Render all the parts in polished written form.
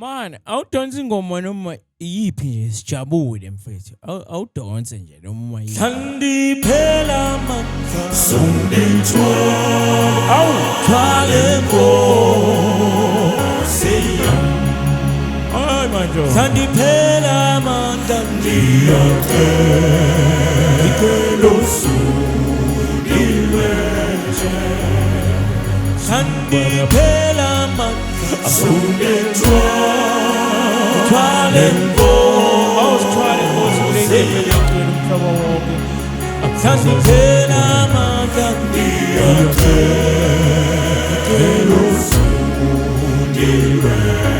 Man, awudonsa ingoma noma iyiphi nje sijabule mfethu. Awudonse nje noma yini. Sandiphela amandla songithwala awuthwale Nkosi Ay manje. Sandiphela amandla ngiyacela usungilwele Sandiphela amandla songithwala Awusithwale Nkosi ulengile umhlaba wonke. Sandiphela amandla ngiyacela usungilwele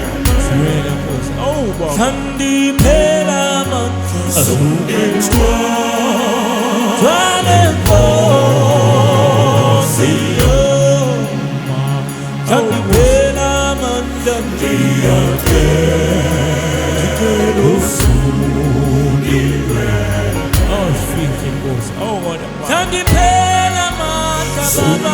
Oh baba. Sandiphela amandla songithwala Nkosi Sandiphela amandla ngiyacela usungilwele Oh sweet Nkosi. Oh what a Sandiphela amandla baba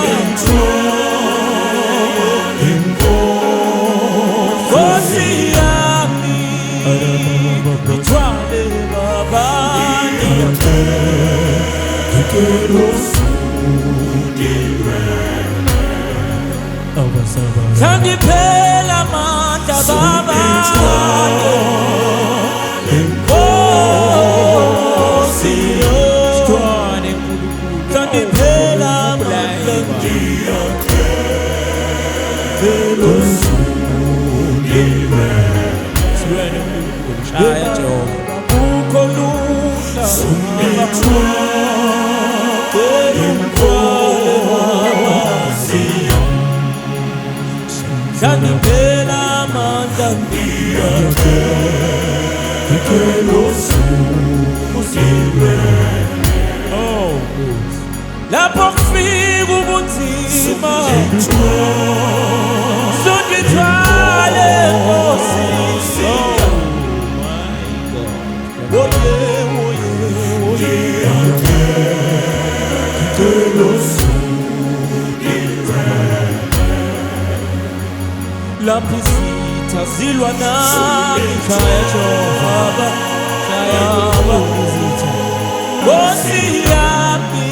Nkosi yami ngithwale baba ngiyacela usungilwele Sandiphela amandla baba Nkosi Sithwane uNkulunkulu. Sandiphela amandla ngiyacela usungilwele Sithwane uNkulunkulu. Shaya Jehova. Akukho lula Sandiphela amandla ngiyacela usungilwele Oh Nkosi. Lapho kufika ubunzima sungithwale Nkosi Oye ngiyacela lapho izitha zilwa nami Shaya Jehova Shaya izitha Nkosi yami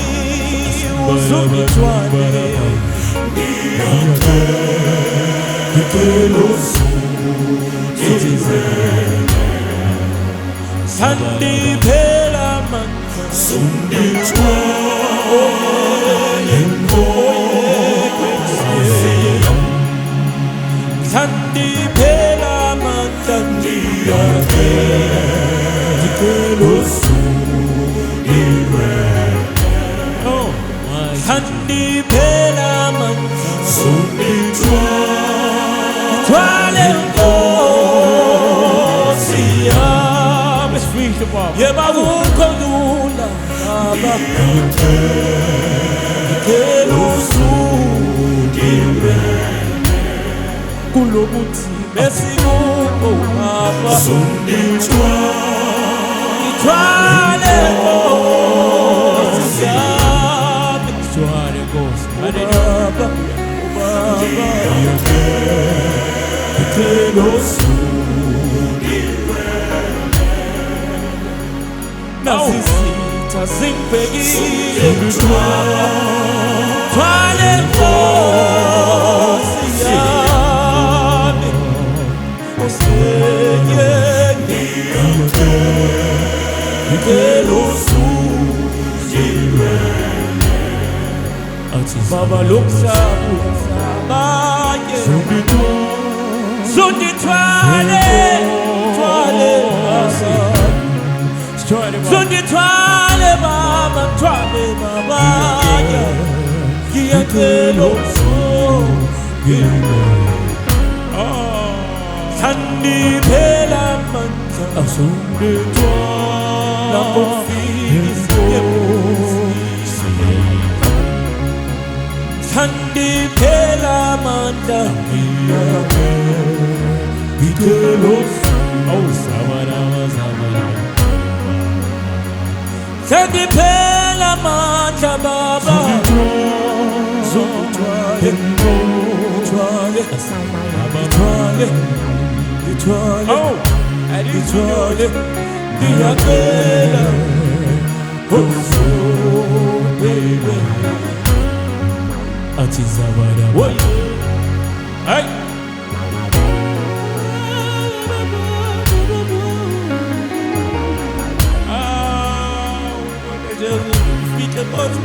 usungithwale ngiyacela usungilwele Sandiphela amandla songithwale Nkosi Sandiphela amandla ngiyacela usungilwele Oh my. Sandiphela amandla songithwale Nkosi yami Sweet baba. yeba akukho lula baba ngicela usungilwele kulobunzima esikubo baba ngithwale Nkosi yami Sithwane Nkosi. baba ngicela usungilwele nasizitha singibhekile thwale Nkosi yami ngicela usungilwele baba lokusabuza abanye sungithwale sungithwale baba thwale baba ngiyacela usungilwele Sandiphela amandla songithwala lapho kufika Sandiphela amandla ngiyacela Sandiphela amandla baba songithwale Oh, Aditwale, Diakela, oh, baby. Atizabada. What? Hey. Just speak about it.